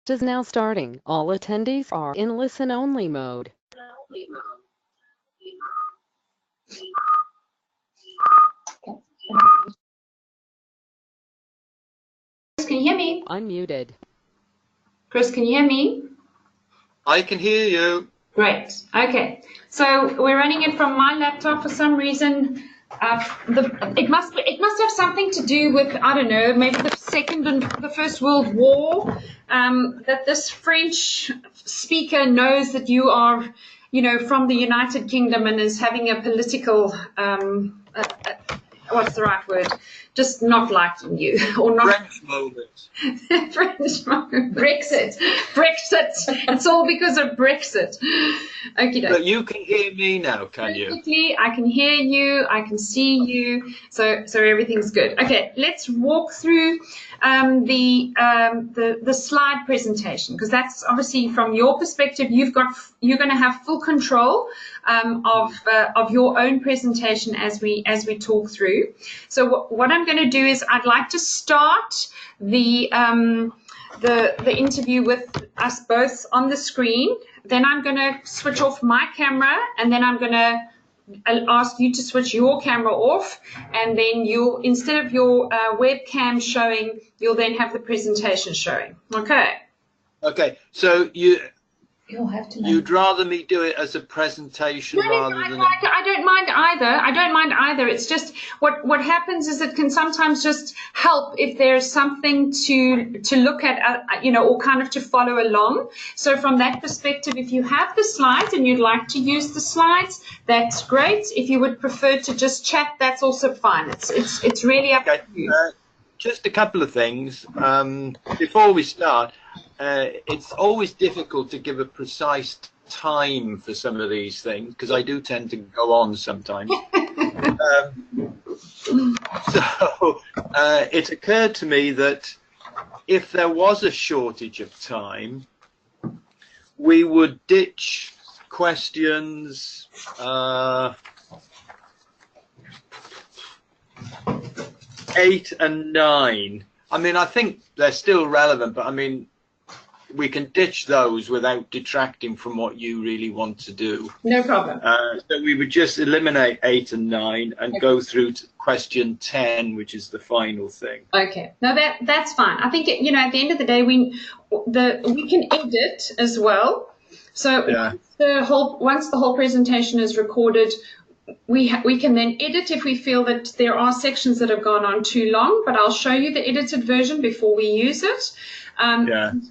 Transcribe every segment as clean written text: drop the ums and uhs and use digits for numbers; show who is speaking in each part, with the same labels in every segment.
Speaker 1: Is now starting. All attendees are in listen-only mode.
Speaker 2: Chris, can you hear me?
Speaker 1: Unmuted.
Speaker 2: Chris, can you hear me?
Speaker 3: I can hear you.
Speaker 2: Great. Okay. So we're running it from my laptop for some reason. It must have something to do with, I don't know, maybe the Second and the First World War. That this French speaker knows that you are, from the United Kingdom and is having a political, what's the right word? Just not liking you or not.
Speaker 3: French moment.
Speaker 2: French moment. Brexit. It's all because of Brexit. Okay.
Speaker 3: But you can hear me now, can you?
Speaker 2: Perfectly. I can hear you. I can see you. So everything's good. Okay. Let's walk through the slide presentation, because that's obviously from your perspective. You're going to have full control of your own presentation as we talk through. So what I'm going to do is I'd like to start the interview with us both on the screen. Then I'm going to switch off my camera, and then I'm going to ask you to switch your camera off, and then instead of your webcam showing, you'll then have the presentation showing. Okay.
Speaker 3: Okay. So
Speaker 2: You'll have to.
Speaker 3: You'd rather me do it as a presentation rather than.
Speaker 2: I don't mind either. I don't mind either. It's just what happens is it can sometimes just help if there's something to look at, or kind of to follow along. So from that perspective, if you have the slides and you'd like to use the slides, that's great. If you would prefer to just chat, that's also fine. It's really up to you.
Speaker 3: Just a couple of things before we start. It's always difficult to give a precise time for some of these things because I do tend to go on sometimes. So it occurred to me that if there was a shortage of time, we would ditch questions 8 and 9. I mean, I think they're still relevant, but I mean, we can ditch those without detracting from what you really want to do.
Speaker 2: No problem.
Speaker 3: So we would just eliminate 8 and 9 and go through to question 10, which is the final thing.
Speaker 2: Okay. No, that's fine. I think, at the end of the day, we can edit as well. So
Speaker 3: yeah.
Speaker 2: once the whole presentation is recorded, we can then edit if we feel that there are sections that have gone on too long, but I'll show you the edited version before we use it.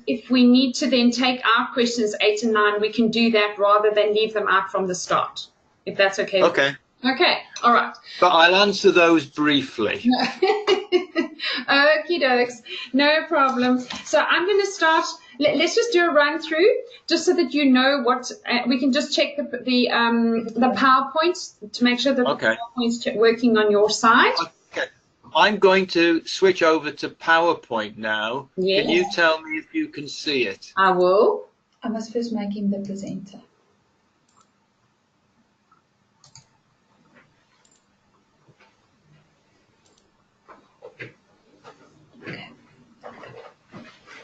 Speaker 2: If we need to then take out questions 8 and 9, we can do that rather than leave them out from the start, if that's okay.
Speaker 3: Okay.
Speaker 2: Okay, all right.
Speaker 3: But I'll answer those briefly.
Speaker 2: Okie dokes, no problem. So I'm going to start. Let's just do a run through, just so that you know what we can just check the PowerPoint to make sure that the PowerPoint's working on your side.
Speaker 3: Okay. I'm going to switch over to PowerPoint now.
Speaker 2: Yes.
Speaker 3: Can you tell me if you can see it?
Speaker 2: I will.
Speaker 4: I must first make him the presenter. Okay.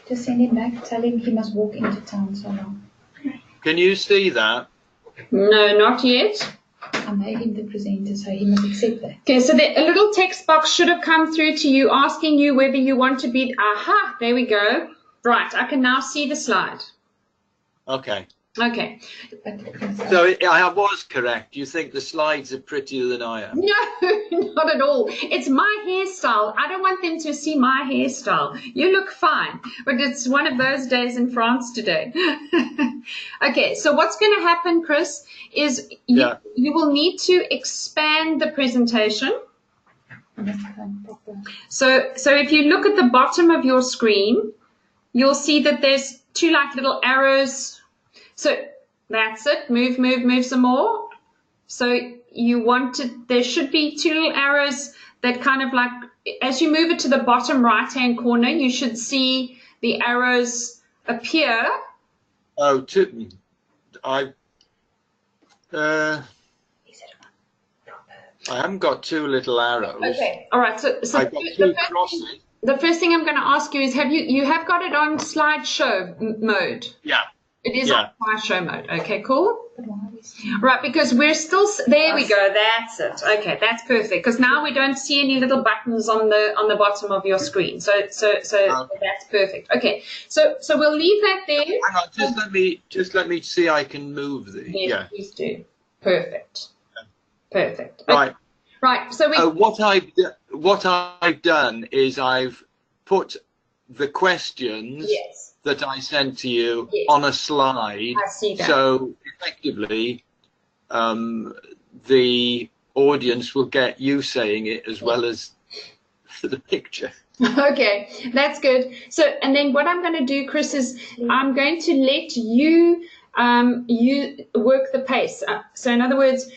Speaker 4: Just send him back. Tell him he must walk into town so long.
Speaker 3: Can you see that?
Speaker 2: No, not yet.
Speaker 4: I made him the presenter, so he must accept that.
Speaker 2: Okay, so a little text box should have come through to you asking you whether you want to be. Aha, there we go. Right, I can now see the slide.
Speaker 3: Okay.
Speaker 2: Okay.
Speaker 3: So I was correct. You think the slides are prettier than I am?
Speaker 2: No, not at all. It's my hairstyle. I don't want them to see my hairstyle. You look fine, but it's one of those days in France today. Okay, so what's going to happen, Chris, is you will need to expand the presentation. So if you look at the bottom of your screen, you'll see that there's two little arrows. So that's it. Move some more. So there should be two little arrows that kind of like, as you move it to the bottom right-hand corner, you should see the arrows appear.
Speaker 3: Oh, I haven't got two little arrows.
Speaker 2: Okay. All right. So
Speaker 3: I've got two crosses.
Speaker 2: the first thing I'm going to ask you is, you have got it on slideshow mode?
Speaker 3: Yeah.
Speaker 2: It is
Speaker 3: Yeah.
Speaker 2: on slideshow mode. Okay, cool.
Speaker 4: But why are we seeing
Speaker 2: Right, because we're still there. We go. That's it. Okay, that's perfect. Because now we don't see any little buttons on the bottom of your screen. So that's perfect. Okay, so we'll leave that there.
Speaker 3: Hang on, just let me see. I can move the.
Speaker 2: Yes,
Speaker 3: Yeah.
Speaker 2: please do. Perfect. Perfect.
Speaker 3: Right.
Speaker 2: Okay. Right. So we.
Speaker 3: What I've done is I've put the questions.
Speaker 2: Yes.
Speaker 3: That I sent to you
Speaker 2: Yes.
Speaker 3: on a slide.
Speaker 2: I see that.
Speaker 3: So effectively, the audience will get you saying it as well as the picture.
Speaker 2: Okay, that's good. So, and then what I'm going to do, Chris, is I'm going to let you work the pace. So in other words,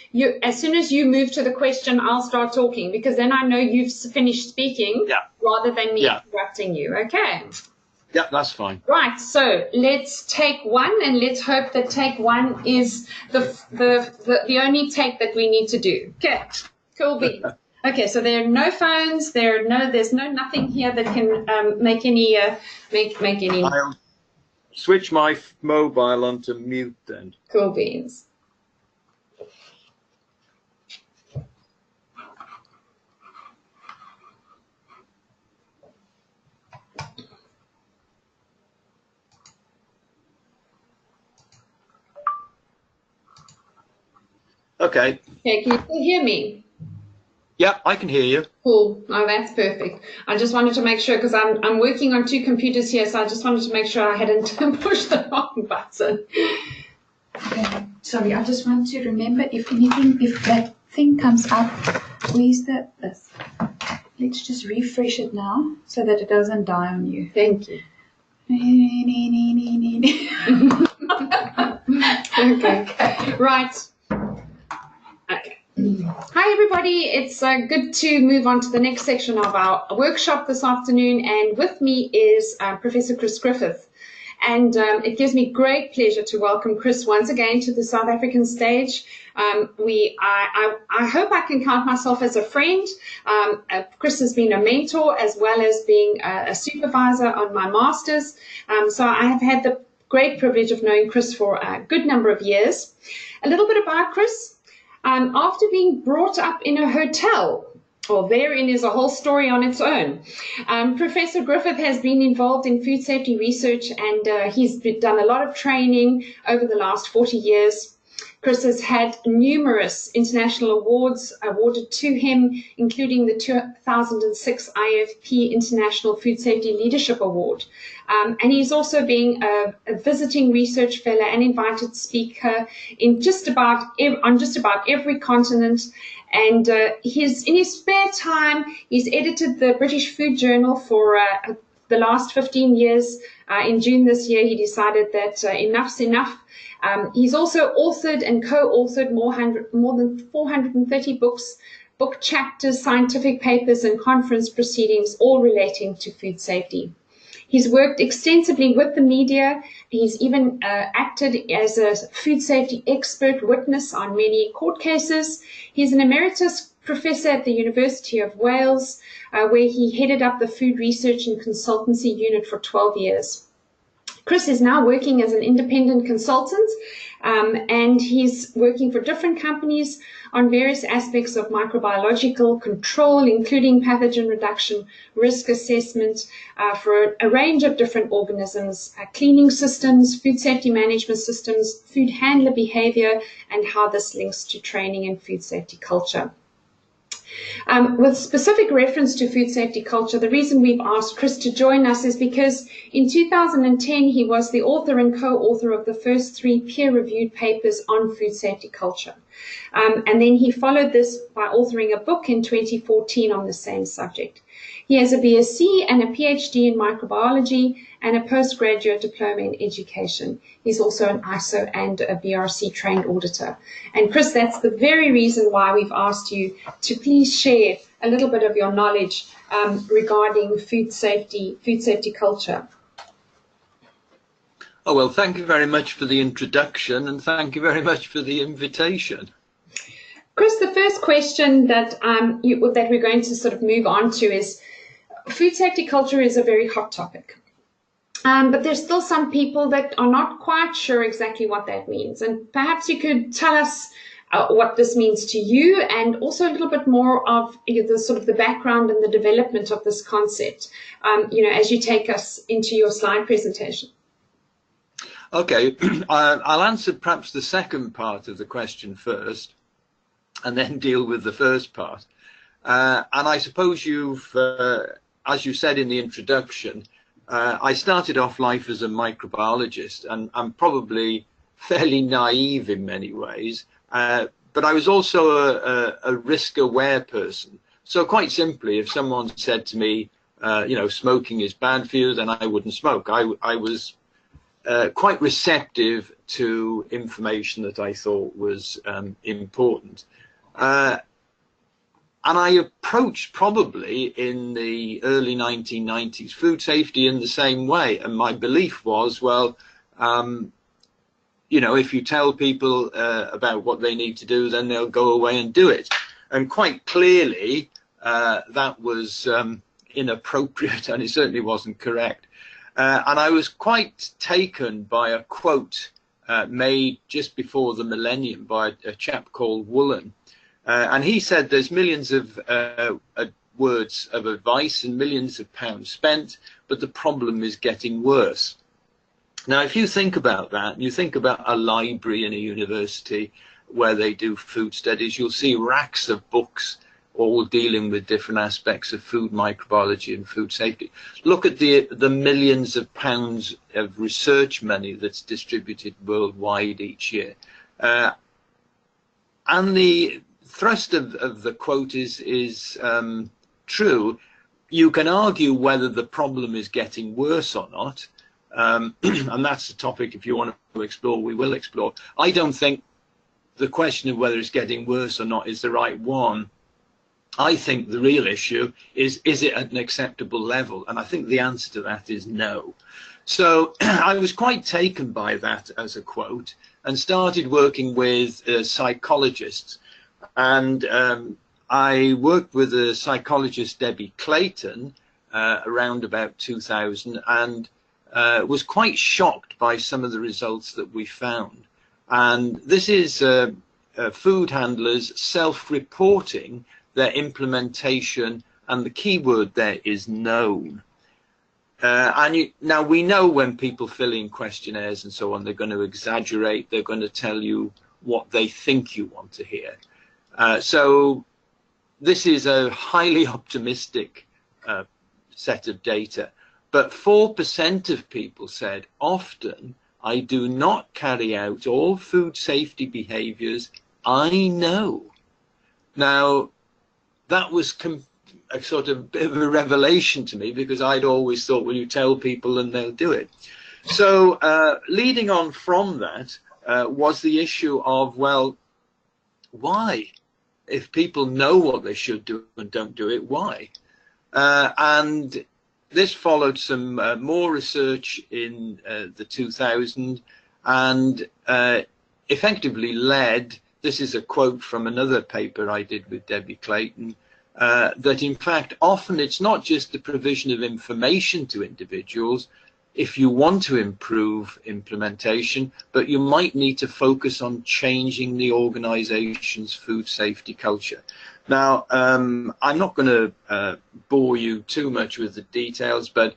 Speaker 2: as soon as you move to the question, I'll start talking, because then I know you've finished speaking.
Speaker 3: Yeah.
Speaker 2: Rather than me
Speaker 3: Yeah.
Speaker 2: interrupting you. Okay.
Speaker 3: Yeah, that's fine.
Speaker 2: Right, so let's take one, and let's hope that take one is the only take that we need to do. Okay, cool beans. Okay, so there are no phones. There's nothing here that can make any make any.
Speaker 3: I'll switch my mobile onto mute then.
Speaker 2: Cool beans.
Speaker 3: Okay.
Speaker 2: Okay, can you still hear me?
Speaker 3: Yeah, I can hear you.
Speaker 2: Cool. Oh, that's perfect. I just wanted to make sure, because I'm working on two computers here, so I just wanted to make sure I hadn't pushed the wrong button.
Speaker 4: Okay, sorry, I just want to remember, if that thing comes up, where's this? Let's just refresh it now so that it doesn't die on you.
Speaker 2: Thank you. Okay. Right. Okay. Hi, everybody. It's good to move on to the next section of our workshop this afternoon. And with me is Professor Chris Griffith. And it gives me great pleasure to welcome Chris once again to the South African stage. I hope I can count myself as a friend. Chris has been a mentor as well as being a supervisor on my master's. So I have had the great privilege of knowing Chris for a good number of years. A little bit about Chris. After being brought up in a hotel, well, therein is a whole story on its own. Professor Griffith has been involved in food safety research, and he's done a lot of training over the last 40 years. Chris has had numerous international awards awarded to him, including the 2006 IFP International Food Safety Leadership Award. And he's also been a visiting research fellow and invited speaker in just about every continent. And in his spare time, he's edited the British Food Journal for the last 15 years. In June this year, he decided that enough's enough. He's also authored and co-authored more than 430 books, book chapters, scientific papers, and conference proceedings, all relating to food safety. He's worked extensively with the media. He's even acted as a food safety expert witness on many court cases. He's an emeritus professor at the University of Wales, where he headed up the food research and consultancy unit for 12 years. Chris is now working as an independent consultant, and he's working for different companies on various aspects of microbiological control, including pathogen reduction, risk assessment for a range of different organisms, cleaning systems, food safety management systems, food handler behavior, and how this links to training and food safety culture. With specific reference to food safety culture, the reason we've asked Chris to join us is because in 2010, he was the author and co-author of the first 3 peer-reviewed papers on food safety culture. And then he followed this by authoring a book in 2014 on the same subject. He has a BSc and a PhD in microbiology and a postgraduate diploma in education. He's also an ISO and a BRC trained auditor. And Chris, that's the very reason why we've asked you to please share a little bit of your knowledge regarding food safety culture.
Speaker 3: Oh, well, thank you very much for the introduction, and thank you very much for the invitation.
Speaker 2: Chris, the first question that we're going to sort of move on to is, food safety culture is a very hot topic. But there's still some people that are not quite sure exactly what that means. And perhaps you could tell us what this means to you, and also a little bit more of the sort of the background and the development of this concept, as you take us into your slide presentation.
Speaker 3: Okay, I'll answer perhaps the second part of the question first, and then deal with the first part. And I suppose you've, as you said in the introduction, I started off life as a microbiologist, and I'm probably fairly naive in many ways, but I was also a risk-aware person. So quite simply, if someone said to me, smoking is bad for you, then I wouldn't smoke. I was quite receptive to information that I thought was important. And I approached probably in the early 1990s food safety in the same way. And my belief was, well, if you tell people about what they need to do, then they'll go away and do it. And quite clearly, that was inappropriate, and it certainly wasn't correct. And I was quite taken by a quote made just before the millennium by a chap called Woolen. And he said there's millions of words of advice and millions of pounds spent, but the problem is getting worse. Now, if you think about that, and you think about a library in a university where they do food studies, you'll see racks of books all dealing with different aspects of food microbiology and food safety. Look at the millions of pounds of research money that's distributed worldwide each year. And the thrust of the quote is true. You can argue whether the problem is getting worse or not, and that's the topic, if you want to explore, we will explore. I don't think the question of whether it's getting worse or not is the right one. I think the real issue is it at an acceptable level? And I think the answer to that is no. So I was quite taken by that as a quote and started working with psychologists. And I worked with a psychologist, Debbie Clayton, around about 2000, and was quite shocked by some of the results that we found. And this is food handlers self-reporting their implementation, and the key word there is known. Now we know when people fill in questionnaires and so on, they're going to exaggerate, they're going to tell you what they think you want to hear. So this is a highly optimistic set of data, but 4% of people said, often I do not carry out all food safety behaviours I know. Now, that was a sort of bit of a revelation to me, because I'd always thought, well, you tell people and they'll do it. So leading on from that was the issue of, well, why? If people know what they should do and don't do it, why? And this followed some more research in the 2000s, and effectively led, this is a quote from another paper I did with Debbie Clayton, that in fact often it's not just the provision of information to individuals if you want to improve implementation, but you might need to focus on changing the organization's food safety culture. Now, I'm not going to bore you too much with the details, but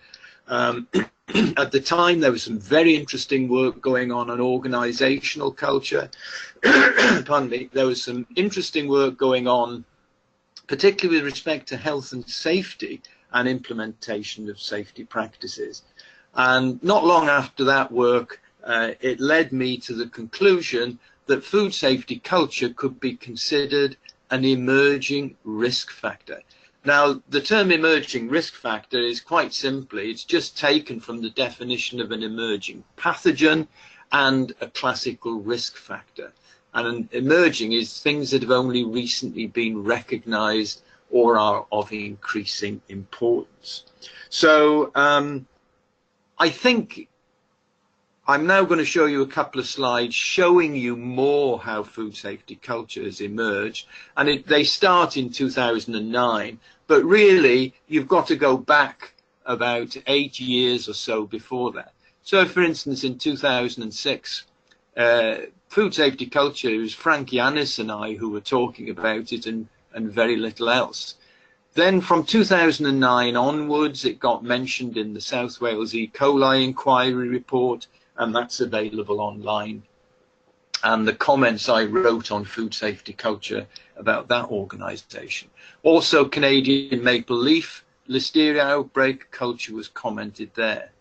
Speaker 3: at the time there was some very interesting work going on organizational culture. Pardon me. There was some interesting work going on, particularly with respect to health and safety and implementation of safety practices. And not long after that work, it led me to the conclusion that food safety culture could be considered an emerging risk factor. Now, the term emerging risk factor is quite simply, it's just taken from the definition of an emerging pathogen and a classical risk factor. And an emerging is things that have only recently been recognized or are of increasing importance. So I think I'm now going to show you a couple of slides showing you more how food safety culture has emerged, and they start in 2009, but really you've got to go back about 8 years or so before that. So for instance, in 2006, food safety culture, it was Frank Yanis and I who were talking about it, and very little else. Then from 2009 onwards, it got mentioned in the South Wales E. coli inquiry report, and that's available online. And the comments I wrote on food safety culture about that organisation. Also, Canadian maple leaf listeria outbreak culture was commented there.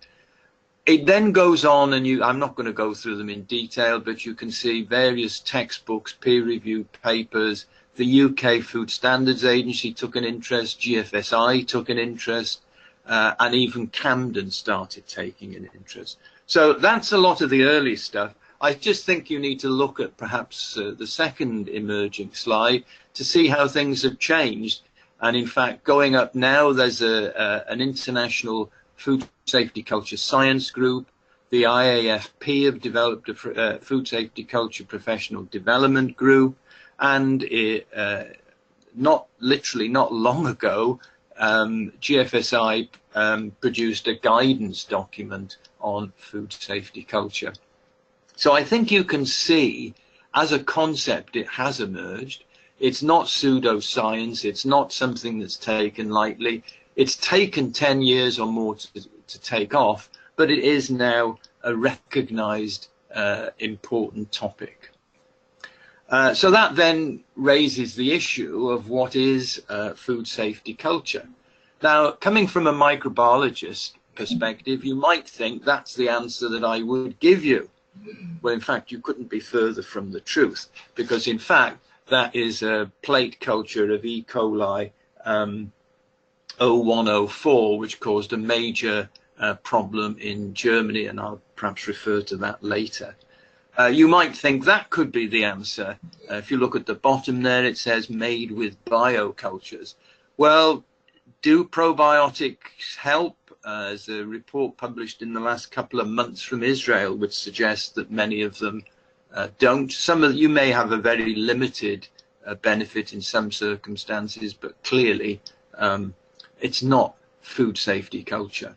Speaker 3: It then goes on, and I'm not going to go through them in detail, but you can see various textbooks, peer-reviewed papers. The UK Food Standards Agency took an interest, GFSI took an interest, and even Camden started taking an interest. So that's a lot of the early stuff. I just think you need to look at perhaps the second emerging slide to see how things have changed. And in fact, going up now, there's an international food safety culture science group. The IAFP have developed a food safety culture professional development group. And not long ago, GFSI produced a guidance document on food safety culture. So I think you can see, as a concept, it has emerged. It's not pseudoscience. It's not something that's taken lightly. It's taken 10 years or more to take off, but it is now a recognized important topic. So that then raises the issue of what is food safety culture. Now, coming from a microbiologist perspective, you might think that's the answer that I would give you. Well, in fact, you couldn't be further from the truth, because in fact, that is a plate culture of E. coli 0104, which caused a major problem in Germany, and I'll perhaps refer to that later. You might think that could be the answer. If you look at the bottom there, it says made with biocultures. Well, do probiotics help? There's a report published in the last couple of months from Israel which suggests that many of them don't. Some of you may have a very limited benefit in some circumstances, but clearly it's not food safety culture.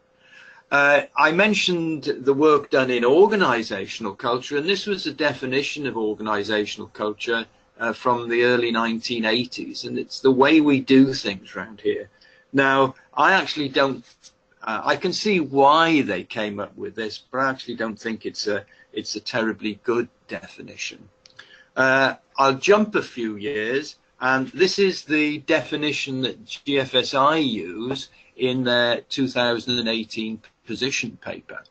Speaker 3: I mentioned the work done in organizational culture, and this was a definition of organizational culture from the early 1980s, and it's the way we do things around here. Now, I actually don't, I can see why they came up with this, but I actually don't think it's a terribly good definition. I'll jump a few years, and this is the definition that GFSI use in their 2018 position paper.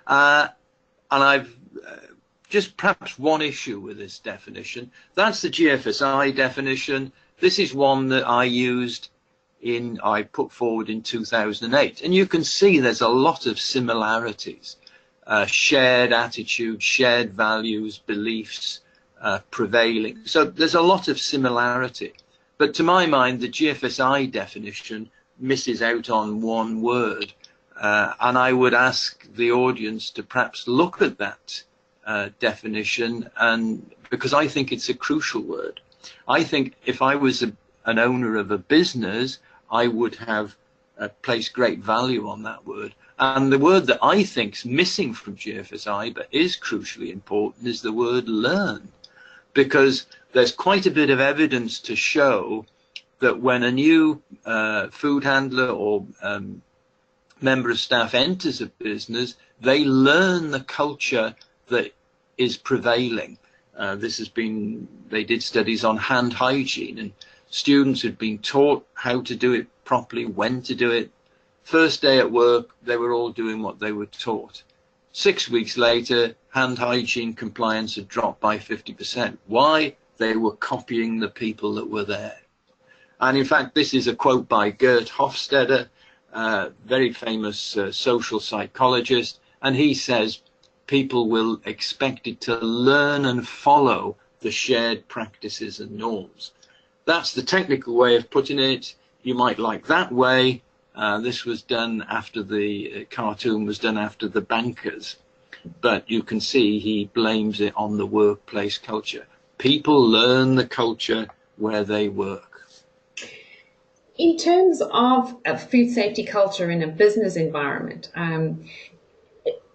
Speaker 3: And I've just perhaps one issue with this definition. That's the GFSI definition. This is one that I put forward in 2008. And you can see there's a lot of similarities. Shared attitude, shared values, beliefs, prevailing. So there's a lot of similarity. But to my mind, the GFSI definition misses out on one word. And I would ask the audience to perhaps look at that definition, and because I think it's a crucial word. I think if I was an owner of a business, I would have placed great value on that word. And the word that I think is missing from GFSI, but is crucially important, is the word learn. Because there's quite a bit of evidence to show that when a new food handler or member of staff enters a business, they learn the culture that is prevailing. They did studies on hand hygiene, and students had been taught how to do it properly, when to do it. First day at work, they were all doing what they were taught. 6 weeks later, hand hygiene compliance had dropped by 50%. Why? They were copying the people that were there. And in fact, this is a quote by Gert Hofstede, very famous social psychologist, and he says people will expect it to learn and follow the shared practices and norms. That's the technical way of putting it. You might like that way. This was done after the cartoon was done after the bankers. but you can see he blames it on the workplace culture. People learn the culture where they work.
Speaker 2: In terms of food safety culture in a business environment,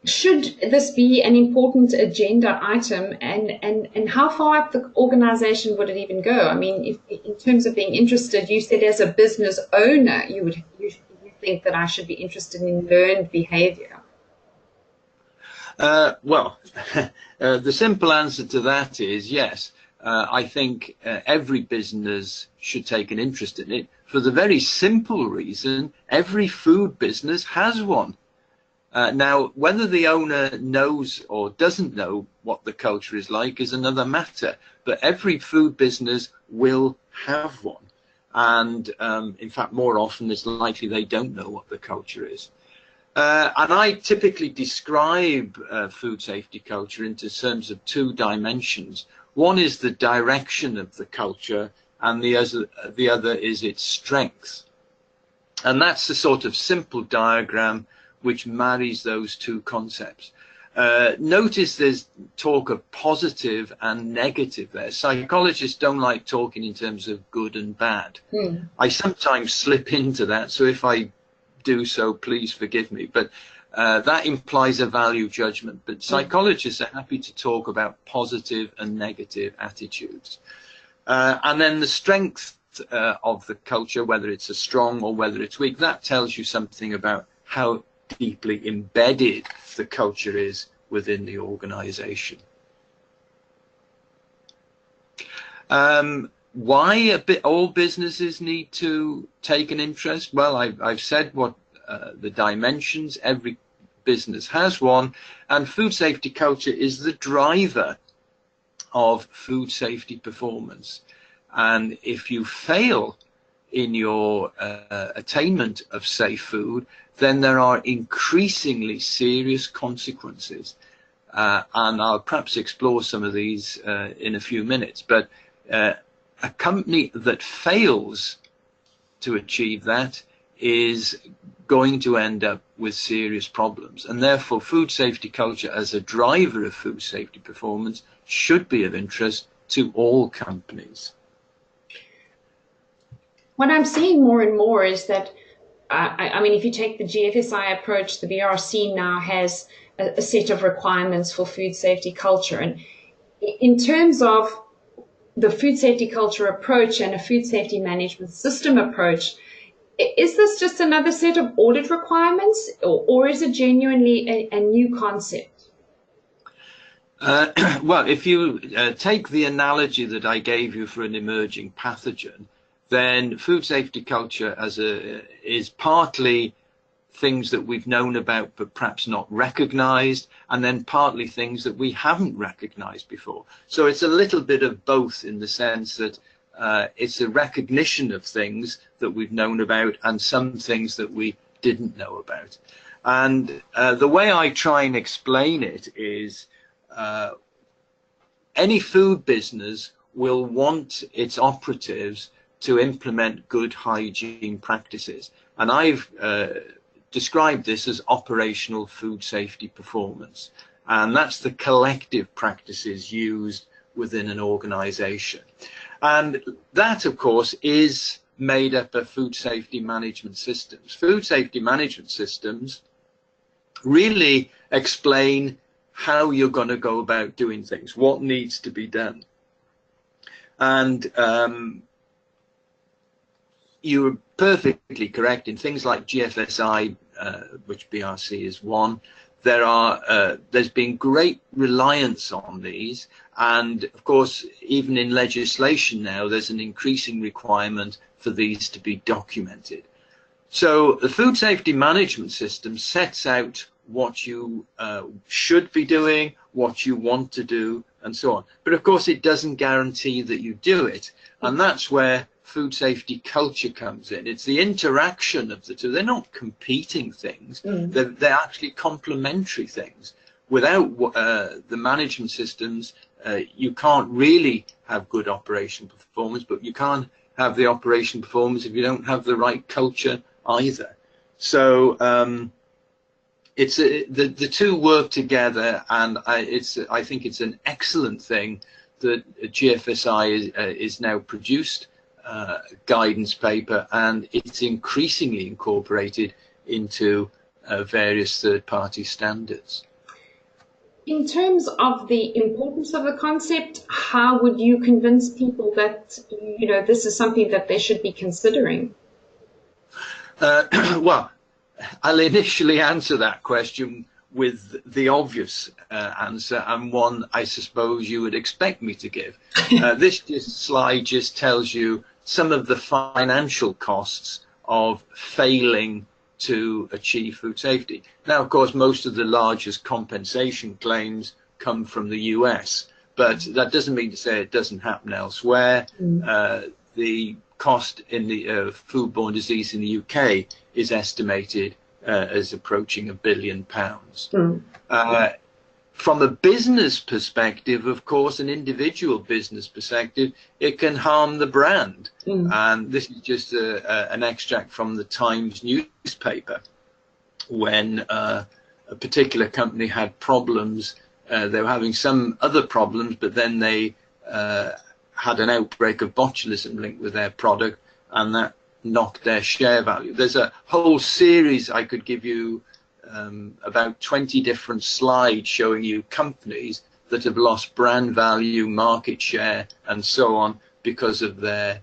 Speaker 2: should this be an important agenda item, and how far up the organization would it even go? I mean, if, in terms of being interested, you said as a business owner, you think that I should be interested in learned behavior.
Speaker 3: Well, the simple answer to that is yes. I think every business should take an interest in it for the very simple reason every food business has one. Now, whether the owner knows or doesn't know what the culture is like is another matter, but every food business will have one. And in fact, more often it's likely they don't know what the culture is. And I typically describe food safety culture into terms of two dimensions. One is the direction of the culture, and the other is its strength. And that's the sort of simple diagram which marries those two concepts. Notice there's talk of positive and negative there. Psychologists don't like talking in terms of good and bad. I sometimes slip into that, so if I do so, please forgive me. But that implies a value judgment. But psychologists are happy to talk about positive and negative attitudes. And then the strength of the culture, whether it's a strong or whether it's weak, that tells you something about how deeply embedded the culture is within the organization. Why all businesses need to take an interest? Well, I've said what the dimensions, every business has one, and food safety culture is the driver of food safety performance. And if you fail in your attainment of safe food, then there are increasingly serious consequences. And I'll perhaps explore some of these in a few minutes. But a company that fails to achieve that is going to end up with serious problems. And therefore, food safety culture as a driver of food safety performance should be of interest to all companies.
Speaker 2: What I'm seeing more and more is that, I mean, if you take the GFSI approach, the BRC now has a set of requirements for food safety culture. And in terms of the food safety culture approach and a food safety management system approach, is this just another set of audit requirements, or is it genuinely a new concept?
Speaker 3: Well, if you take the analogy that I gave you for an emerging pathogen, then food safety culture is partly things that we've known about but perhaps not recognized, and then partly things that we haven't recognized before. So it's a little bit of both, in the sense that it's a recognition of things that we've known about and some things that we didn't know about. And the way I try and explain it is any food business will want its operatives to implement good hygiene practices. And I've described this as operational food safety performance. And that's the collective practices used within an organization. And that, of course, is made up of food safety management systems. Food safety management systems really explain how you're going to go about doing things, what needs to be done. And you're perfectly correct in things like GFSI, which BRC is one. There's been great reliance on these, and of course, even in legislation now, there's an increasing requirement for these to be documented. So the food safety management system sets out what you should be doing, what you want to do, and so on. But of course, it doesn't guarantee that you do it, and that's where food safety culture comes in. It's the interaction of the two. They're not competing things. They're actually complementary things. Without the management systems, you can't really have good operation performance, but you can't have the operation performance if you don't have the right culture either. So the two work together, and I think it's an excellent thing that GFSI is now produced guidance paper, and it's increasingly incorporated into various third-party standards.
Speaker 2: In terms of the importance of the concept, how would you convince people that, you know, this is something that they should be considering?
Speaker 3: Well, I'll initially answer that question with the obvious answer, and one I suppose you would expect me to give. This slide just tells you some of the financial costs of failing to achieve food safety. Now, of course, most of the largest compensation claims come from the US, but that doesn't mean to say it doesn't happen elsewhere. The cost in the foodborne disease in the UK is estimated as approaching £1 billion. From a business perspective, of course, an individual business perspective, it can harm the brand. And this is just an extract from the Times newspaper when a particular company had problems. They were having some other problems, but then they had an outbreak of botulism linked with their product, and that knocked their share value. There's a whole series I could give you, about 20 different slides showing you companies that have lost brand value, market share, and so on because of their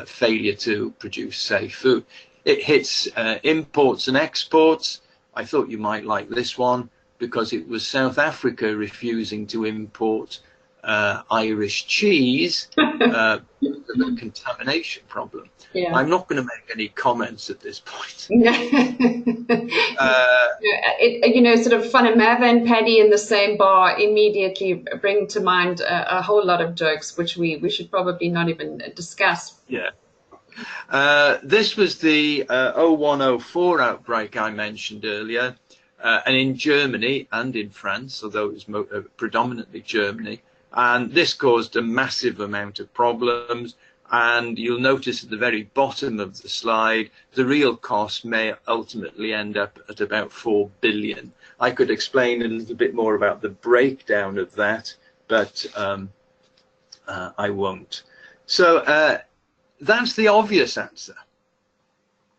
Speaker 3: failure to produce safe food. It hits imports and exports. I thought you might like this one because it was South Africa refusing to import Irish cheese because of the contamination problem. Yeah. I'm not going to make any comments at this point.
Speaker 2: You know, sort of Funamava and Paddy in the same bar immediately bring to mind a whole lot of jokes, which we should probably not even discuss.
Speaker 3: Yeah. This was the 0104 outbreak I mentioned earlier, and in Germany and in France, although it was predominantly Germany, and this caused a massive amount of problems. And you'll notice at the very bottom of the slide, the real cost may ultimately end up at about 4 billion. I could explain a little bit more about the breakdown of that, but I won't. So that's the obvious answer.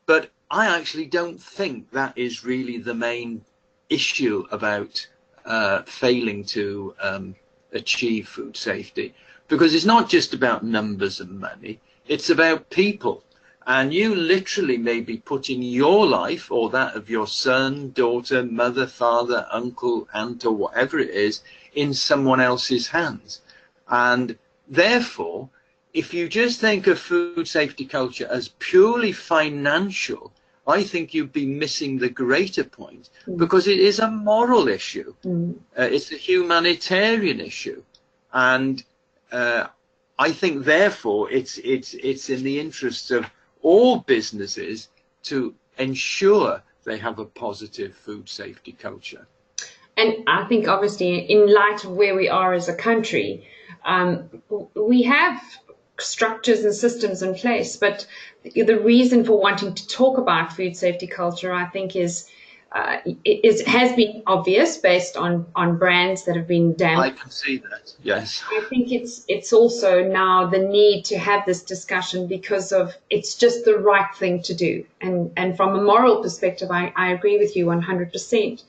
Speaker 3: But I actually don't think that is really the main issue about failing to achieve food safety. Because it's not just about numbers and money, it's about people. And you literally may be putting your life or that of your son, daughter, mother, father, uncle, aunt, or whatever it is, in someone else's hands. And therefore, if you just think of food safety culture as purely financial, I think you'd be missing the greater point, because it is a moral issue. It's a humanitarian issue. And I think, therefore, it's in the interests of all businesses to ensure they have a positive food safety culture.
Speaker 2: And I think, obviously, in light of where we are as a country, we have structures and systems in place. But the reason for wanting to talk about food safety culture, I think, has been obvious based on brands that have been damaged.
Speaker 3: I can see that, yes.
Speaker 2: I think it's also now the need to have this discussion because of it's just the right thing to do. And from a moral perspective, I agree with you 100%.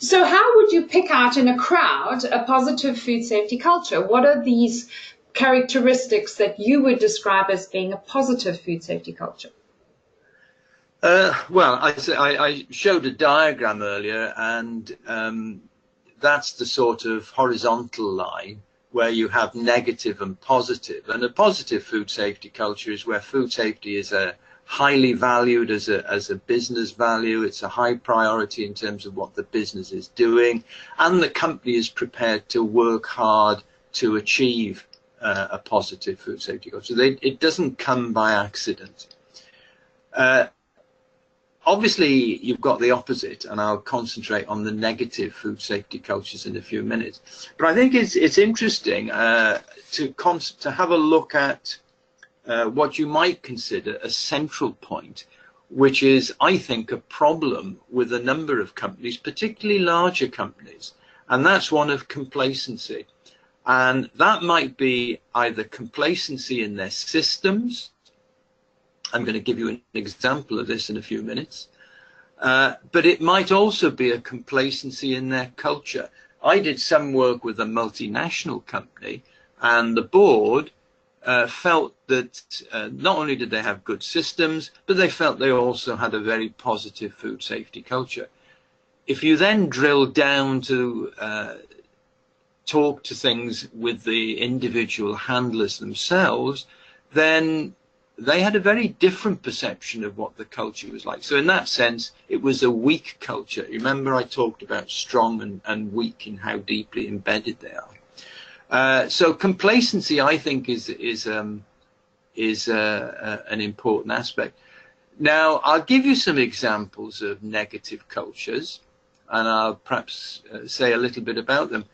Speaker 2: So how would you pick out in a crowd a positive food safety culture? What are these characteristics that you would describe as being a positive food safety culture?
Speaker 3: Well, I showed a diagram earlier, and that's the sort of horizontal line where you have negative and positive. And a positive food safety culture is where food safety is highly valued as a business value. It's a high priority in terms of what the business is doing, and the company is prepared to work hard to achieve a positive food safety culture. It doesn't come by accident. Obviously, you've got the opposite, and I'll concentrate on the negative food safety cultures in a few minutes. But I think it's interesting to have a look at what you might consider a central point, which is, I think, a problem with a number of companies, particularly larger companies, and that's one of complacency. And that might be either complacency in their systems. I'm going to give you an example of this in a few minutes. But it might also be a complacency in their culture. I did some work with a multinational company, and the board felt that not only did they have good systems, but they felt they also had a very positive food safety culture. If you then drill down to talk to things with the individual handlers themselves, then they had a very different perception of what the culture was like. So in that sense, it was a weak culture. Remember, I talked about strong and weak in how deeply embedded they are. So complacency, I think, is an important aspect. Now, I'll give you some examples of negative cultures, and I'll perhaps say a little bit about them.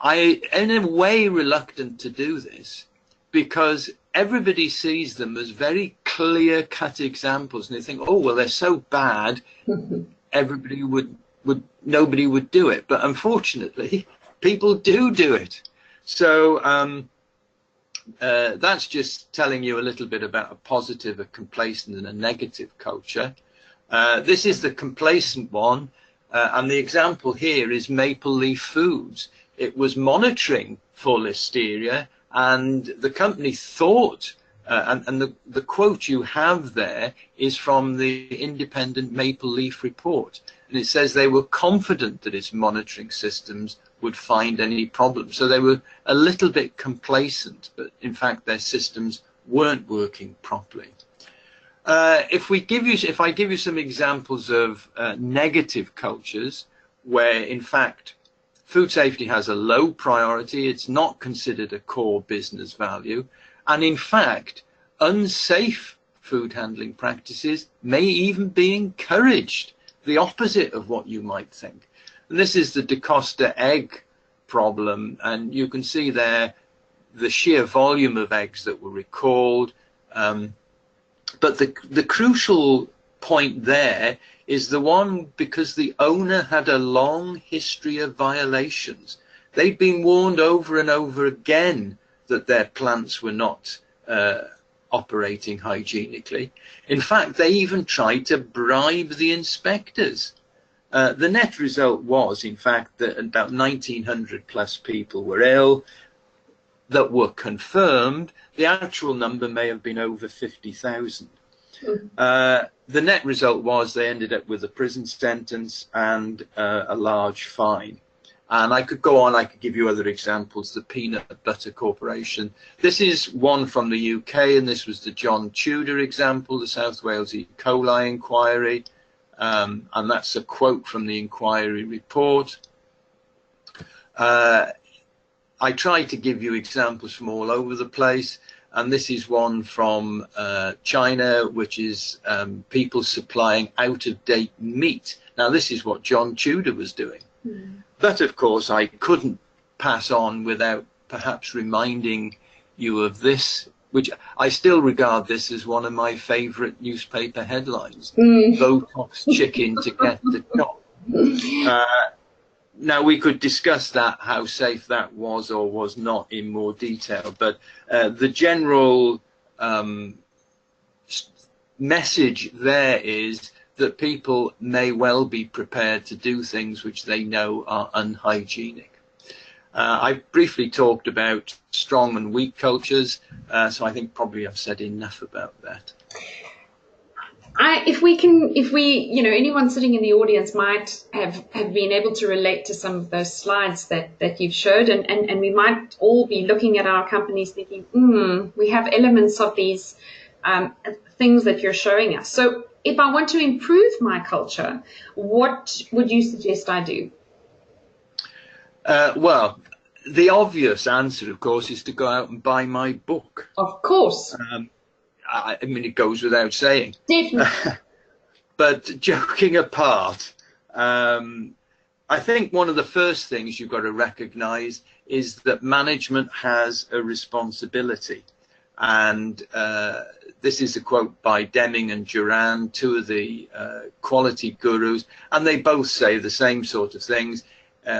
Speaker 3: I am in a way reluctant to do this because everybody sees them as very clear-cut examples, and they think, oh, well, they're so bad, nobody would do it. But unfortunately, people do it. So that's just telling you a little bit about a positive, a complacent, and a negative culture. This is the complacent one, and the example here is Maple Leaf Foods. It was monitoring for listeria, and the company thought, and the quote you have there is from the independent Maple Leaf report, and it says they were confident that its monitoring systems would find any problems. So they were a little bit complacent, but in fact their systems weren't working properly. If I give you some examples of negative cultures where in fact food safety has a low priority, it's not considered a core business value, and in fact unsafe food handling practices may even be encouraged, the opposite of what you might think. And this is the DaCosta egg problem, and you can see there the sheer volume of eggs that were recalled. But the crucial point there is the one because the owner had a long history of violations. They'd been warned over and over again that their plants were not operating hygienically. In fact, they even tried to bribe the inspectors. The net result was, in fact, that about 1,900 plus people were ill that were confirmed. The actual number may have been over 50,000. The net result was they ended up with a prison sentence and a large fine. And I could go on, I could give you other examples, the Peanut Butter Corporation. This is one from the UK, and this was the John Tudor example, the South Wales E. coli inquiry. And that's a quote from the inquiry report. I tried to give you examples from all over the place, and this is one from China, which is people supplying out-of-date meat. Now, this is what John Tudor was doing. But, of course, I couldn't pass on without perhaps reminding you of this, which I still regard this as one of my favourite newspaper headlines. Botox chicken to get the chop. Now, we could discuss that, how safe that was or was not in more detail, but the general message there is that people may well be prepared to do things which they know are unhygienic. I briefly talked about strong and weak cultures, so I think probably I've said enough about that.
Speaker 2: If anyone sitting in the audience might have been able to relate to some of those slides that you've showed, and we might all be looking at our companies thinking, we have elements of these things that you're showing us. So if I want to improve my culture, what would you suggest I do?
Speaker 3: Well, the obvious answer, of course, is to go out and buy my book.
Speaker 2: Of course.
Speaker 3: I mean, it goes without saying.
Speaker 2: Definitely.
Speaker 3: But joking apart, I think one of the first things you've got to recognize is that management has a responsibility. And this is a quote by Deming and Duran, two of the quality gurus, and they both say the same sort of things.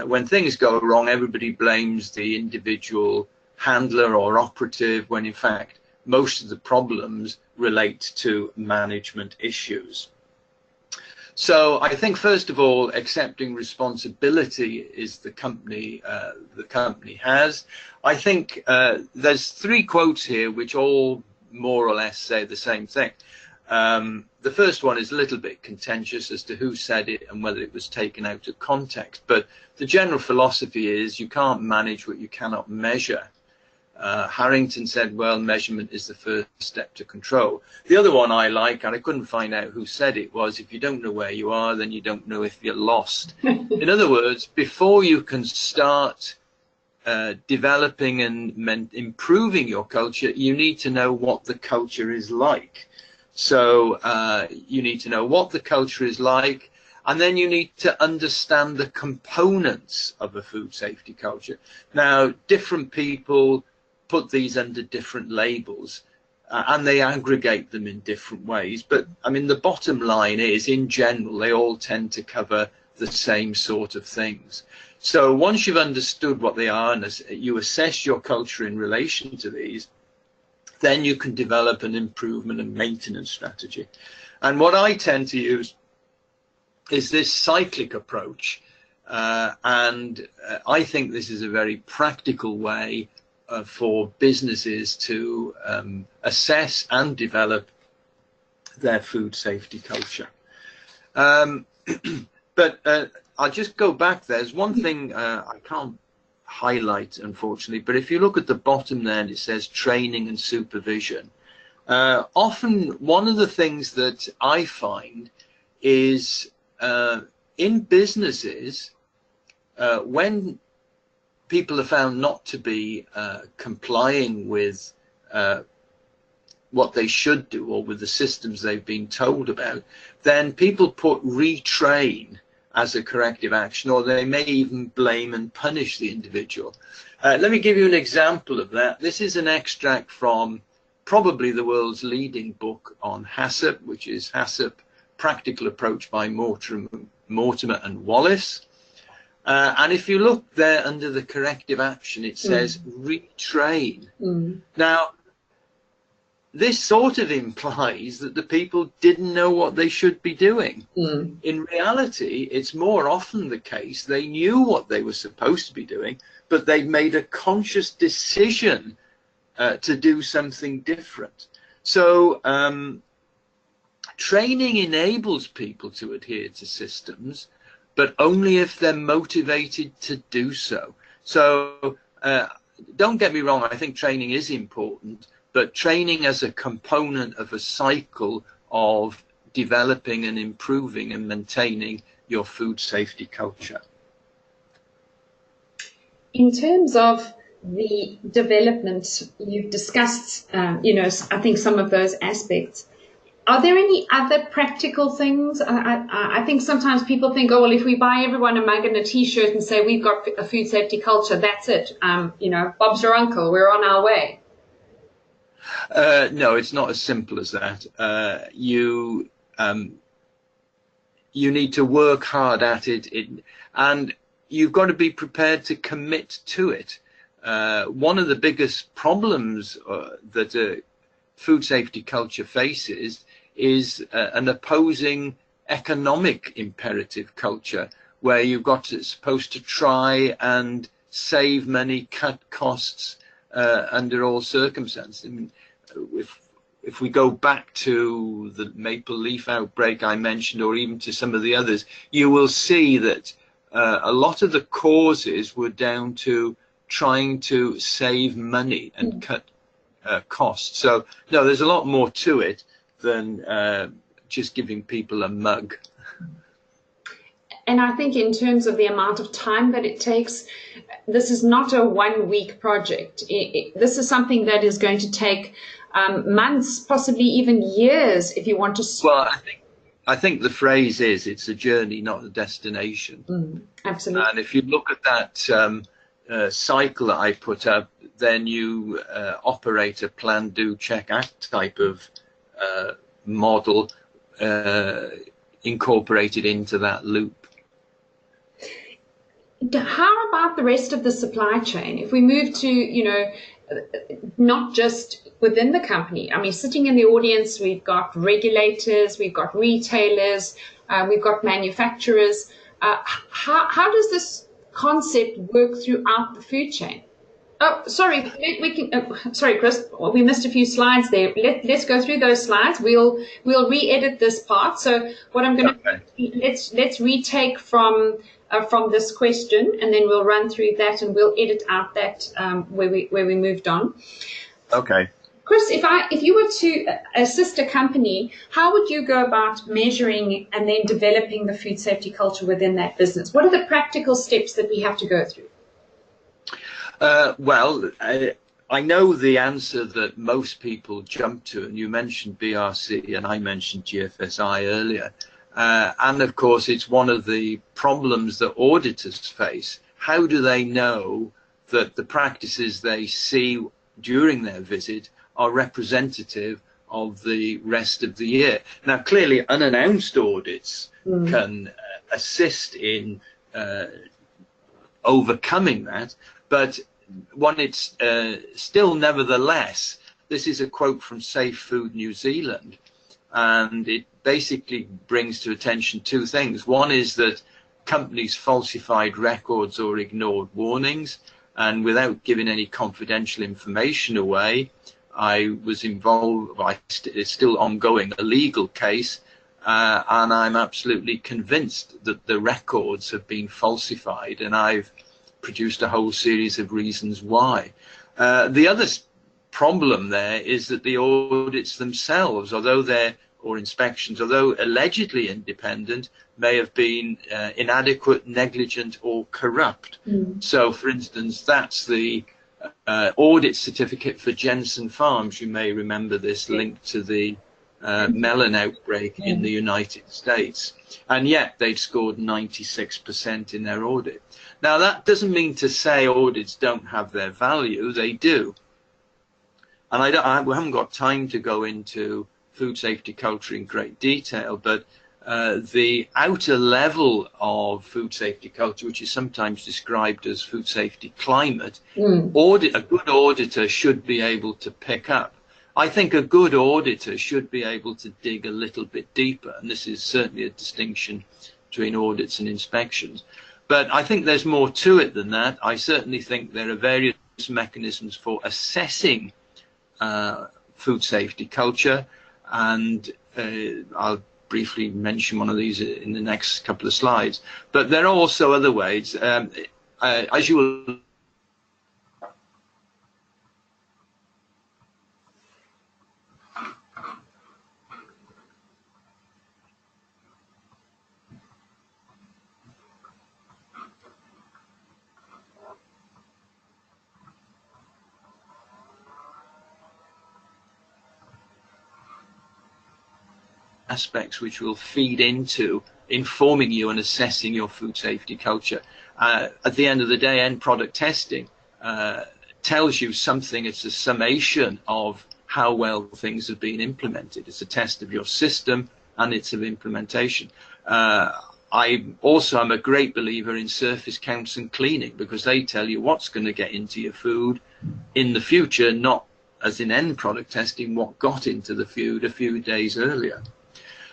Speaker 3: When things go wrong, everybody blames the individual handler or operative, when in fact most of the problems relate to management issues. So I think, first of all, accepting responsibility is the company has. I think there's three quotes here which all more or less say the same thing. The first one is a little bit contentious as to who said it and whether it was taken out of context, but the general philosophy is you can't manage what you cannot measure. Harrington said, well, measurement is the first step to control. The other one I like, and I couldn't find out who said it, was if you don't know where you are, then you don't know if you're lost. In other words, before you can start developing and improving your culture, you need to know what the culture is like. So you need to know what the culture is like, and then you need to understand the components of a food safety culture. Now, different people put these under different labels and they aggregate them in different ways. But I mean, the bottom line is, in general, they all tend to cover the same sort of things. So once you've understood what they are and you assess your culture in relation to these, then you can develop an improvement and maintenance strategy. And what I tend to use is this cyclic approach. And I think this is a very practical way for businesses to assess and develop their food safety culture. But I'll just go back. There's one thing I can't highlight, unfortunately, but if you look at the bottom there, it says training and supervision. Often one of the things that I find is in businesses, when people are found not to be complying with what they should do or with the systems they've been told about, then people put retrain as a corrective action, or they may even blame and punish the individual. Let me give you an example of that. This is an extract from probably the world's leading book on HACCP, which is HACCP Practical Approach by Mortimer and Wallace. And if you look there under the corrective action, it says retrain. Now, this sort of implies that the people didn't know what they should be doing. In reality, it's more often the case they knew what they were supposed to be doing, but they made a conscious decision to do something different. So training enables people to adhere to systems, but only if they're motivated to do so. So don't get me wrong, I think training is important, but training as a component of a cycle of developing and improving and maintaining your food safety culture.
Speaker 2: In terms of the development, you've discussed, I think some of those aspects. Are there any other practical things? I think sometimes people think, oh, well, if we buy everyone a mug and a T-shirt and say we've got a food safety culture, that's it. Bob's your uncle, we're on our way.
Speaker 3: No, it's not as simple as that. You need to work hard at it, and you've got to be prepared to commit to it. One of the biggest problems that a food safety culture faces is an opposing economic imperative culture, where supposed to try and save money, cut costs under all circumstances. I mean, if we go back to the maple leaf outbreak I mentioned, or even to some of the others, you will see that a lot of the causes were down to trying to save money and cut costs. So no, there's a lot more to it than just giving people a mug.
Speaker 2: And I think in terms of the amount of time that it takes, this is not a 1 week project. This is something that is going to take months, possibly even years, if you want to.
Speaker 3: Well, I think the phrase is, it's a journey, not a destination.
Speaker 2: Absolutely.
Speaker 3: And if you look at that cycle that I put up, then you operate a plan, do, check, act type of model incorporated into that loop.
Speaker 2: How about the rest of the supply chain? If we move to, you know, not just within the company. I mean, sitting in the audience, we've got regulators, we've got retailers, we've got manufacturers. How does this concept work throughout the food chain? Oh, sorry, we can. Sorry, Chris, we missed a few slides there. Let's go through those slides. We'll re-edit this part. So what I'm going to let's retake from this question, and then we'll run through that, and we'll edit out that where we moved on.
Speaker 3: Okay.
Speaker 2: Chris, if you were to assist a company, how would you go about measuring and then developing the food safety culture within that business? What are the practical steps that we have to go through?
Speaker 3: Well, I know the answer that most people jump to, and you mentioned BRC and I mentioned GFSI earlier. And of course, it's one of the problems that auditors face. How do they know that the practices they see during their visit are representative of the rest of the year? Now, clearly, unannounced audits can assist in overcoming that, but it's still, nevertheless, this is a quote from Safe Food New Zealand, and it basically brings to attention two things. One is that companies falsified records or ignored warnings, and without giving any confidential information away, I was involved, it's still ongoing, a legal case, and I'm absolutely convinced that the records have been falsified, and I've produced a whole series of reasons why. The other problem there is that the audits themselves, or inspections, although allegedly independent, may have been inadequate, negligent, or corrupt. So, for instance, that's the audit certificate for Jensen Farms. You may remember this, linked to the melon outbreak in the United States, and yet they'd scored 96% in their audit. Now, that doesn't mean to say audits don't have their value. They do, and we haven't got time to go into food safety culture in great detail, but the outer level of food safety culture, which is sometimes described as food safety climate, a good auditor should be able to pick up. I think a good auditor should be able to dig a little bit deeper, and this is certainly a distinction between audits and inspections. But I think there's more to it than that. I certainly think there are various mechanisms for assessing food safety culture, and I'll briefly mention one of these in the next couple of slides. But there are also other ways, as you will aspects which will feed into informing you and assessing your food safety culture. At the end of the day, end product testing tells you something. It's a summation of how well things have been implemented. It's a test of your system and it's of implementation. I also am a great believer in surface counts and cleaning, because they tell you what's going to get into your food in the future, not as in end product testing what got into the food a few days earlier.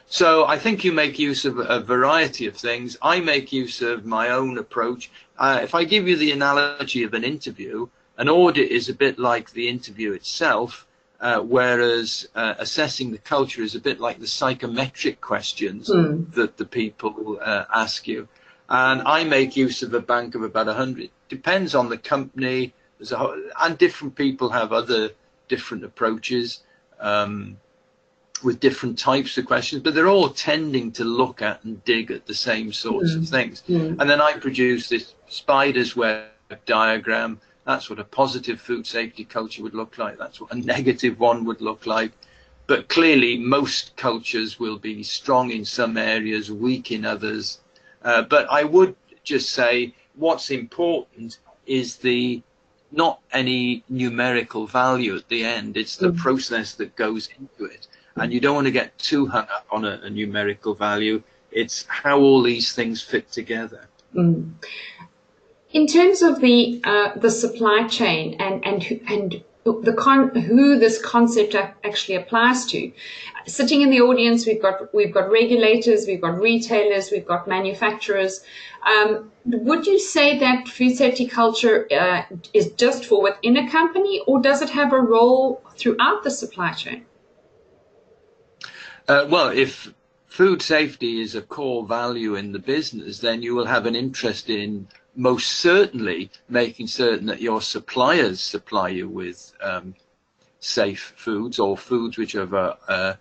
Speaker 3: So I think you make use of a variety of things. I make use of my own approach. If I give you the analogy of an interview, an audit is a bit like the interview itself, whereas assessing the culture is a bit like the psychometric questions that the people ask you. And I make use of a bank of about 100. Depends on the company, and different people have other different approaches. With different types of questions, but they're all tending to look at and dig at the same sorts of things. And then I produce this spider's web diagram. That's what a positive food safety culture would look like. That's what a negative one would look like. But clearly, most cultures will be strong in some areas, weak in others. But I would just say what's important is not any numerical value at the end. It's the process that goes into it. And you don't want to get too hung up on a numerical value. It's how all these things fit together.
Speaker 2: Mm. In terms of the supply chain and who this concept actually applies to, sitting in the audience, we've got regulators, we've got retailers, we've got manufacturers. Would you say that food safety culture is just for within a company, or does it have a role throughout the supply chain?
Speaker 3: Well, if food safety is a core value in the business, then you will have an interest in most certainly making certain that your suppliers supply you with safe foods, or foods which have a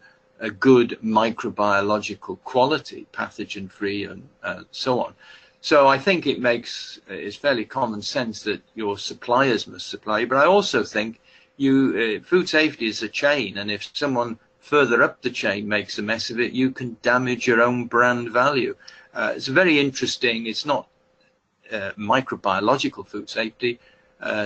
Speaker 3: good microbiological quality, pathogen-free, and so on. So I think it's fairly common sense that your suppliers must supply you. But I also think food safety is a chain, and if someone further up the chain makes a mess of it, you can damage your own brand value. It's very interesting. It's not microbiological food safety.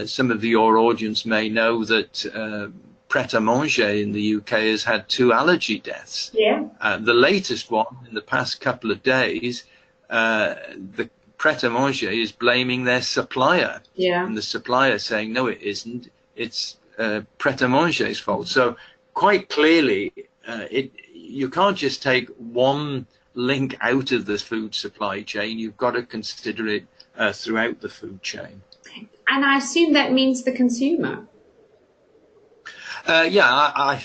Speaker 3: Some of your audience may know that Pret-a-Manger in the UK has had 2 allergy deaths.
Speaker 2: Yeah.
Speaker 3: The latest one in the past couple of days, the Pret-a-Manger is blaming their supplier.
Speaker 2: Yeah.
Speaker 3: And the supplier saying, no, it isn't. It's Pret-a-Manger's fault. So quite clearly, you can't just take one link out of the food supply chain. You've got to consider it throughout the food chain.
Speaker 2: And I assume that means the consumer.
Speaker 3: Yeah,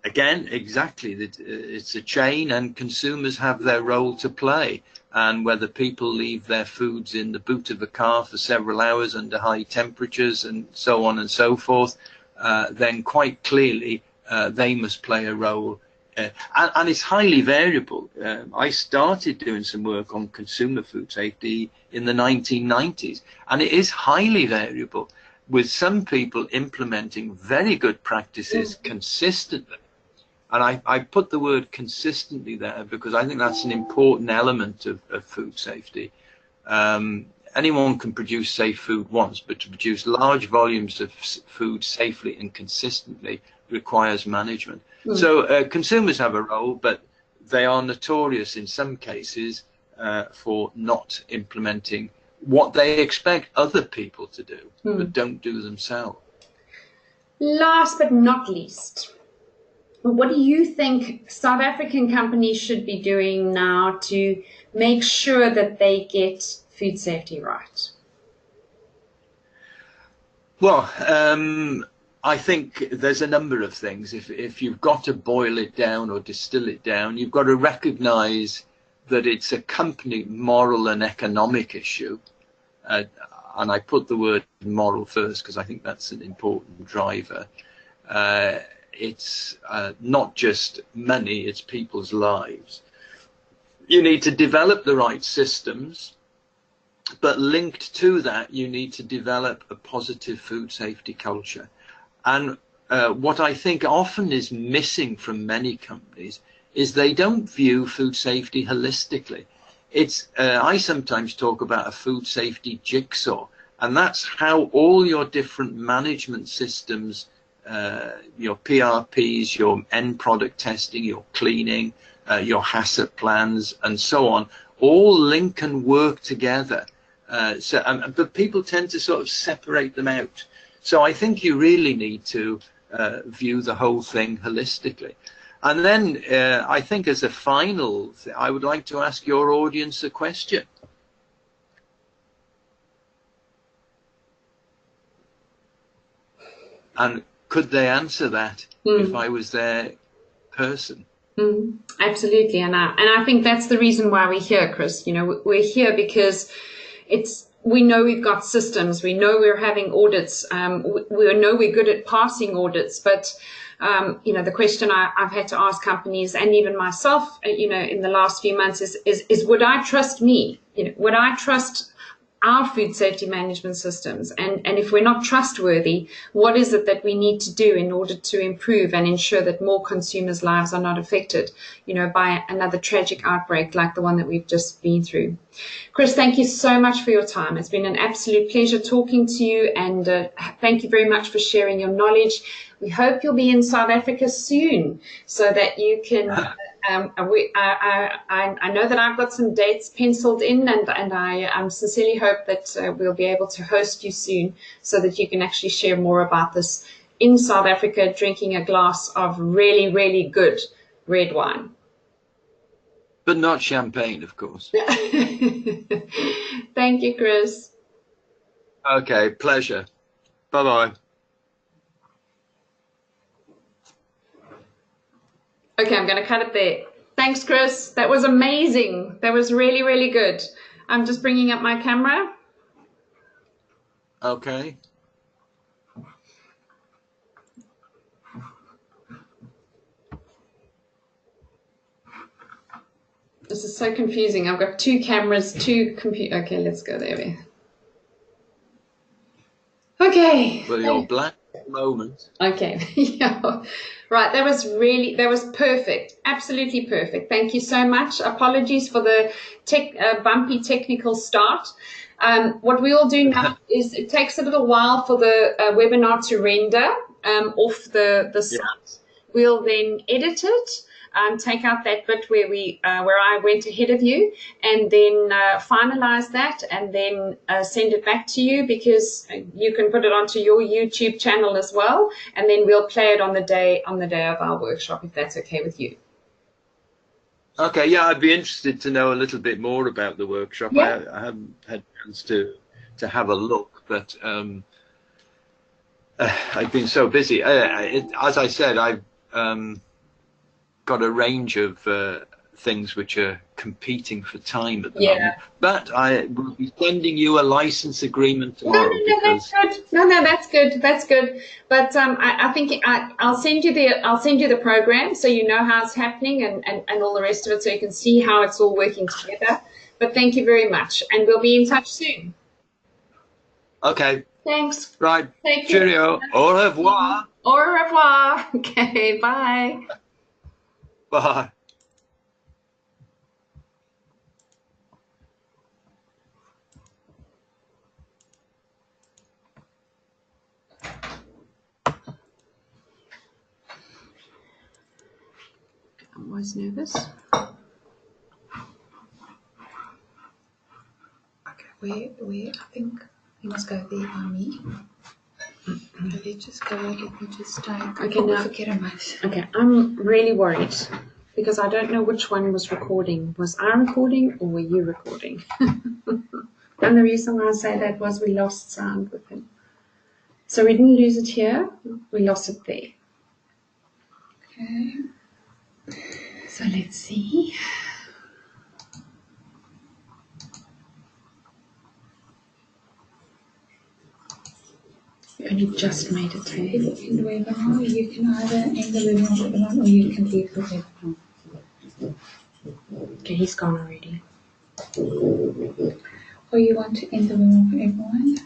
Speaker 3: again, exactly. It's a chain, and consumers have their role to play. And whether people leave their foods in the boot of a car for several hours under high temperatures and so on and so forth, then quite clearly they must play a role. And it's highly variable. I started doing some work on consumer food safety in the 1990s, and it is highly variable, with some people implementing very good practices consistently. And I put the word consistently there because I think that's an important element of food safety. Anyone can produce safe food once, but to produce large volumes of food safely and consistently requires management. So consumers have a role, but they are notorious in some cases for not implementing what they expect other people to do, but don't do themselves.
Speaker 2: Last but not least, what do you think South African companies should be doing now to make sure that they get food safety right?
Speaker 3: Well, I think there's a number of things. If you've got to boil it down or distill it down, you've got to recognize that it's a company moral and economic issue. And I put the word moral first because I think that's an important driver. It's not just money, it's people's lives. You need to develop the right systems, but linked to that, you need to develop a positive food safety culture. And what I think often is missing from many companies is they don't view food safety holistically. I sometimes talk about a food safety jigsaw, and that's how all your different management systems, your PRPs, your end product testing, your cleaning, your HACCP plans, and so on, all link and work together. But people tend to sort of separate them out. So I think you really need to view the whole thing holistically. And then I think as a final thing, I would like to ask your audience a question. And could they answer that if I was their person?
Speaker 2: Absolutely. And I think that's the reason why we're here, Chris. You know, we're here because we know we've got systems. We know we're having audits. We know we're good at passing audits. But, you know, the question I've had to ask companies and even myself, you know, in the last few months is would I trust me? You know, would I trust our food safety management systems, and if we're not trustworthy, what is it that we need to do in order to improve and ensure that more consumers' lives are not affected, by another tragic outbreak like the one that we've just been through. Chris, thank you so much for your time. It's been an absolute pleasure talking to you, and thank you very much for sharing your knowledge. We hope you'll be in South Africa soon so that you can I know that I've got some dates penciled in, and I sincerely hope that we'll be able to host you soon so that you can actually share more about this in South Africa, drinking a glass of really, really good red wine.
Speaker 3: But not champagne, of course.
Speaker 2: Thank you, Chris.
Speaker 3: Okay, pleasure. Bye-bye.
Speaker 2: Okay, I'm going to cut it there. Thanks, Chris. That was amazing. That was really, really good. I'm just bringing up my camera.
Speaker 3: Okay.
Speaker 2: This is so confusing. I've got two cameras, two computers. Okay, let's go there. Okay.
Speaker 3: Well, your black moment.
Speaker 2: Okay. Yeah. Right. That was perfect. Absolutely perfect. Thank you so much. Apologies for the bumpy technical start. What we'll do now is it takes a little while for the webinar to render off the site. Yeah. We'll then edit it. Take out that bit where I went ahead of you, and then finalize that, and then send it back to you, because you can put it onto your YouTube channel as well, and then we'll play it on the day of our workshop, if that's okay with you.
Speaker 3: Okay, yeah, I'd be interested to know a little bit more about the workshop. Yeah. I haven't had a chance to have a look, but I've been so busy. As I said, I've got a range of things which are competing for time at the moment. But I will be sending you a license agreement tomorrow.
Speaker 2: That's good. No, that's good. That's good. But I think I'll send you the program so you know how it's happening and all the rest of it, so you can see how it's all working together. But thank you very much, and we'll be in touch soon.
Speaker 3: Okay.
Speaker 2: Thanks.
Speaker 3: Right.
Speaker 2: Take care.
Speaker 3: Cheerio. Au revoir.
Speaker 2: Au revoir. Okay. Bye.
Speaker 3: Bye.
Speaker 2: I'm always nervous.
Speaker 4: Okay, where I think you must go there by me. Let's just go. Let me just take.
Speaker 2: Okay, now
Speaker 4: forget a minute.
Speaker 2: Okay, I'm really worried because I don't know which one was recording. Was I recording or were you recording? And the reason why I say that was we lost sound with him. So we didn't lose it here, we lost it there.
Speaker 4: Okay. So let's see.
Speaker 2: We only just made it here.
Speaker 4: In the webinar, you can either end the webinar or you can leave the webinar.
Speaker 2: Okay, he's gone already.
Speaker 4: Or you want to end the webinar for everyone?